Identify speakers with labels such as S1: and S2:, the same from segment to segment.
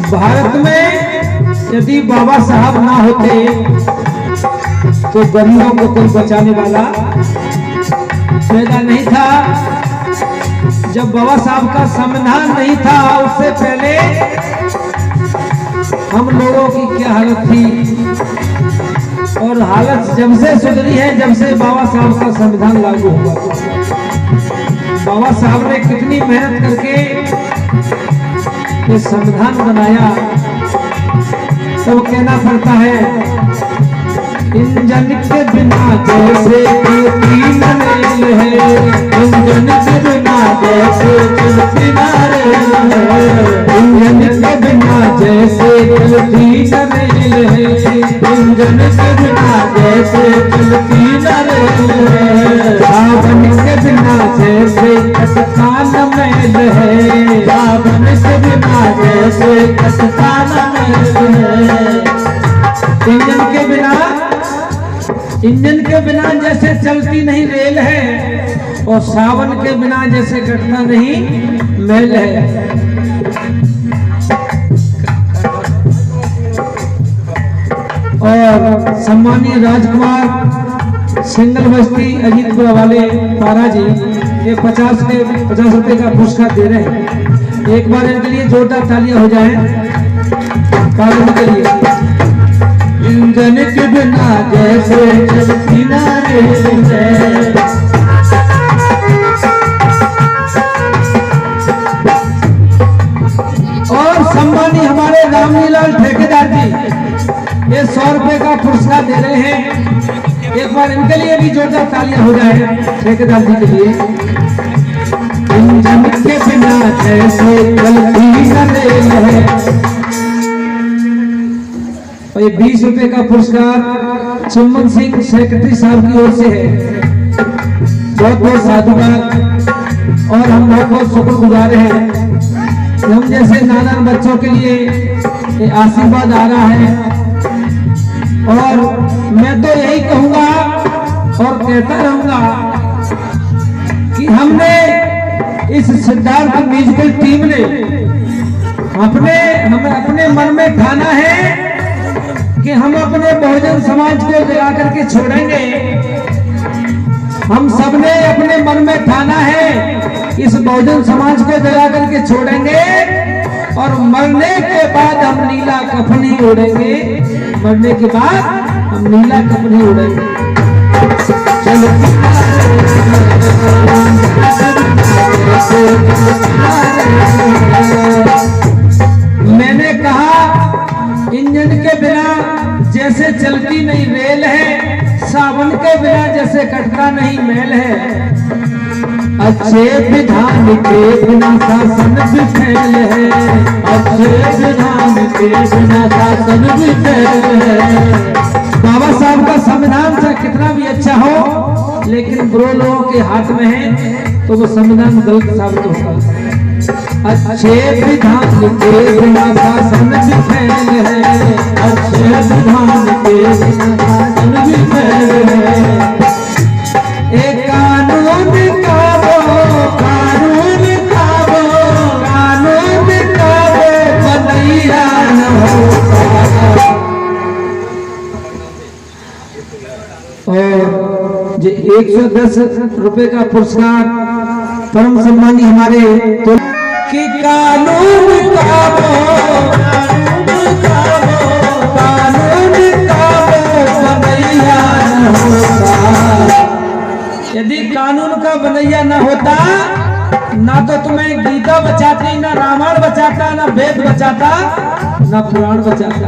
S1: भारत में यदि बाबा साहब ना होते तो गरीबों को कोई बचाने वाला पैदा नहीं था। जब बाबा साहब का संविधान नहीं था उससे पहले हम लोगों की क्या हालत थी, और हालत जब से सुधरी है जब से बाबा साहब का संविधान लागू हुआ। बाबा साहब ने कितनी मेहनत करके ये संविधान बनाया, तो कहना पड़ता है इंजन के बिना जैसे चलती न रेल है, इंजन के बिना जैसे चलती न रेल है, इंजन के बिना जैसे चलती न रेल है, इंजन के बिना जैसे चलती न रेल है, सावन के बिना जैसे कटता न मैल है, सावन के बिना जैसे कटता न मैल है। इंजन के बिना जैसे चलती नहीं रेल है, और सावन के बिना जैसे कटता नहीं मैल है। और सम्मानीय राजकुमार सिंगल बस्ती अजीतपुरा वाले पारा जी ये 50 रुपए का पुरस्कार दे रहे हैं। एक बार इनके लिए जोरदार तालियां हो जाए पारा के लिए। इंजन के बिना जैसे चलती न रेल है, और सम्मानी हमारे रामलीलाल ठेकेदार जी ये 100 रुपए का पुरस्कार दे रहे हैं। एक बार इनके लिए भी जोरदार तालियां हो जाए ठेकेदार जी के लिए। इंजन के बिना जैसे चलती न रेल है। और ये 20 रुपए का पुरस्कार चुम्बन सिंह सेक्रेटरी साहब की ओर से है। बहुत बहुत साधुवाद, और हम बहुत शुक्रगुजार हैं कि हम जैसे नादान बच्चों के लिए ये आशीर्वाद आ रहा है। और मैं तो यही कहूंगा और कहता रहूंगा कि हमने इस सिद्धार्थ म्यूजिकल टीम ने हमें अपने मन में ठाना है कि हम अपने बहुजन समाज को जगा करके छोड़ेंगे। हम सबने अपने मन में ठाना है इस बहुजन समाज को जगा करके छोड़ेंगे, और मरने के बाद हम नीला कफनी उड़ेंगे। मरने के बाद हम नीला कफनी उड़ेंगे। चलो मैंने कहा इंजन के बिना जैसे चलती नहीं रेल है, सावन के बिना जैसे कटता नहीं मैल है। अच्छे विधान के बिना शासन भी फैल है, अच्छे विधान के बिना शासन भी फैल है। बाबा साहब का संविधान चाहे कितना भी अच्छा हो, लेकिन बुरे लोगों के हाथ में है तो वो संविधान गलत साबित होगा। अच्छे विधान के बिना शासन भी फैल है, अच्छे विधान के बिना शासन भी फैल है। एक कानून का वो बनैया न होता। और जो 110 रुपए का पुरस्कार परम सम्मानी हमारे तो कि कानून का बनैया न होता। यदि कानून का बनैया न होता ना तो तुम्हें गीता बचाती, ना रामायण बचाता, ना वेद बचाता, ना पुराण बचाता।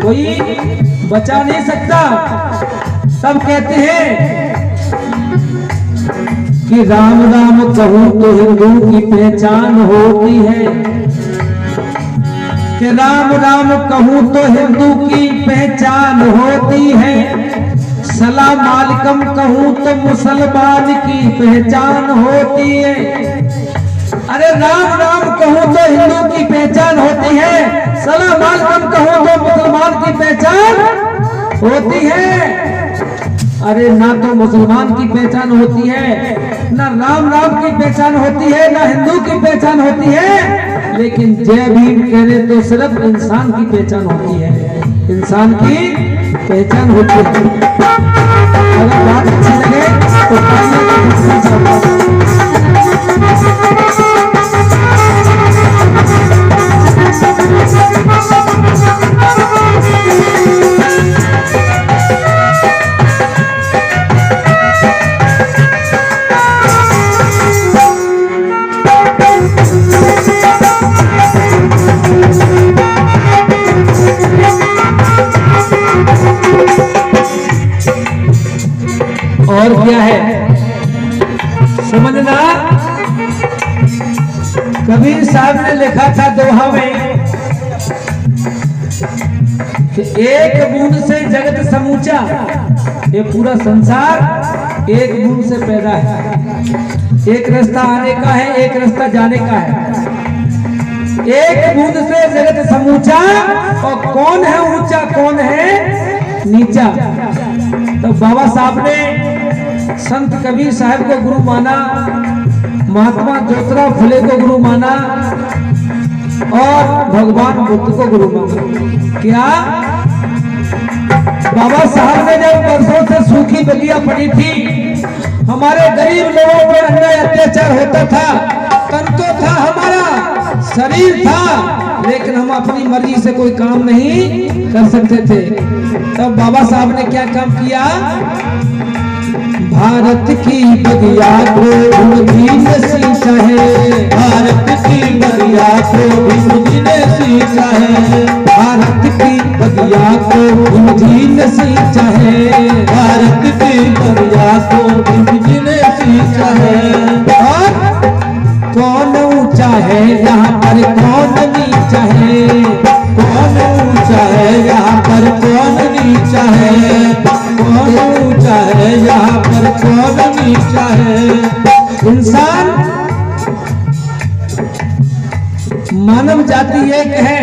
S1: कोई बचा नहीं सकता। सब कहते हैं कि राम राम कहूं तो हिंदू की पहचान होती है, कि राम राम कहूं तो हिंदू की पहचान होती है, सलाम वालेकुम कहूं तो मुसलमान की पहचान होती है। अरे राम राम कहूं तो हिंदू की पहचान होती है, सलाम वालेकुम कहूं तो मुसलमान की पहचान होती है। अरे ना तो मुसलमान की पहचान होती है, ना राम राम की पहचान होती है, ना हिंदू की पहचान होती है, लेकिन जय भीम कहने तो सिर्फ इंसान की पहचान होती है, इंसान की पहचान होती है। अगर बात अच्छी लगे तो और क्या है समझना। कबीर साहब ने लिखा था दोहा में कि एक बूंद से जगत समूचा, ये पूरा संसार एक बूंद से पैदा है। एक रास्ता आने का है, एक रास्ता जाने का है। एक बूंद से जगत समूचा, और कौन है ऊंचा कौन है नीचा। तो बाबा साहब ने संत कबीर साहब को गुरु माना, महात्मा ज्योतिराव फुले को गुरु माना, और भगवान बुद्ध को गुरु माना। क्या बाबा साहब ने जब वर्षों से सूखी बगिया पड़ी थी, हमारे गरीब लोगों पर अन्याय अत्याचार होता था, तन तो था हमारा, शरीर था, लेकिन हम अपनी मर्जी से कोई काम नहीं कर सकते थे। तब बाबा साहब ने क्या काम किया? भारत की बगिया को भीम ने सींचा है, भारत की बगिया को भीम ने सींचा है, भारत की बगिया को भीम ने सींचा है, भारत की बगिया को भीम ने सींचा है। और कौन ऊंचा है यहाँ पर कौन नीचा है, कौन ऊंचा है यहाँ पर कौन नीचा है, कौन ऊंचा है यहाँ पर कौन नीचा है। इंसान मानव जाति एक है।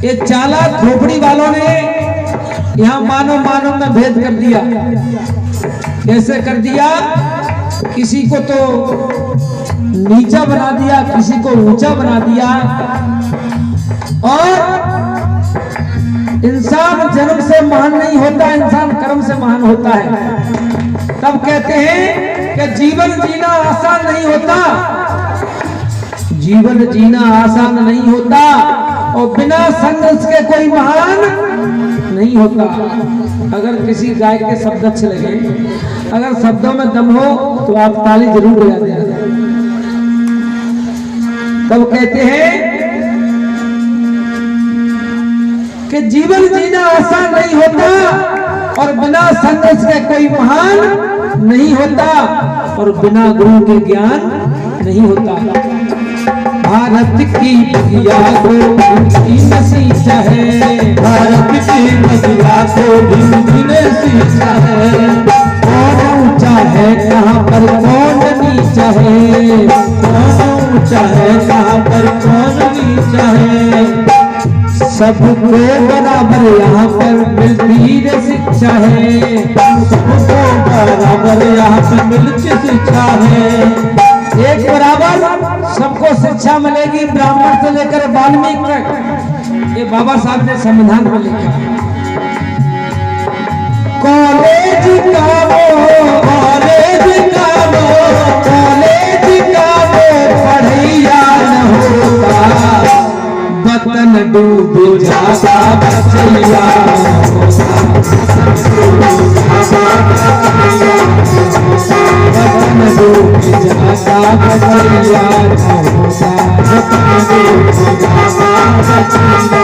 S1: ये चालाक खोपड़ी वालों ने यहाँ मानव मानव में भेद कर दिया। कैसे कर दिया? किसी को तो नीचा बना दिया, किसी को ऊंचा बना दिया। और इंसान जन्म से महान नहीं होता, इंसान कर्म से महान होता है। तब कहते हैं कि जीवन जीना आसान नहीं होता, जीवन जीना आसान नहीं होता, और बिना संघर्ष के कोई महान नहीं होता। अगर किसी गाय के शब्द अच्छे लगे, अगर शब्दों में दम हो तो आप ताली जरूर बजा दें। तब कहते हैं कि जीवन जीना आसान नहीं होता, और बिना संघर्ष के कोई महान नहीं होता, और बिना गुरु के ज्ञान नहीं होता। भारत की बगिया को भीम ने सींचा है, भारत की बगिया को भीम ने सींचा है। कौन ऊंचा है कहाँ पर कौन नीचा है, कौन ऊंचा है कहाँ पर कौन नीचा है। सबको बराबर यहाँ पर मिलती शिक्षा है, सबको बराबर यहाँ पर मिलती शिक्षा है। एक बराबर सबको शिक्षा मिलेगी, ब्राह्मण से लेकर वाल्मीकि तक। ये बाबा साहब ने संविधान में लिखा। कॉलेज का वो, कॉलेज का वो, कॉलेज का वो पढ़ैया न होता, वतन डूब जाता बचैया होता, वतन डूब जाता बचैया होता, वतन डूब जाता बचैया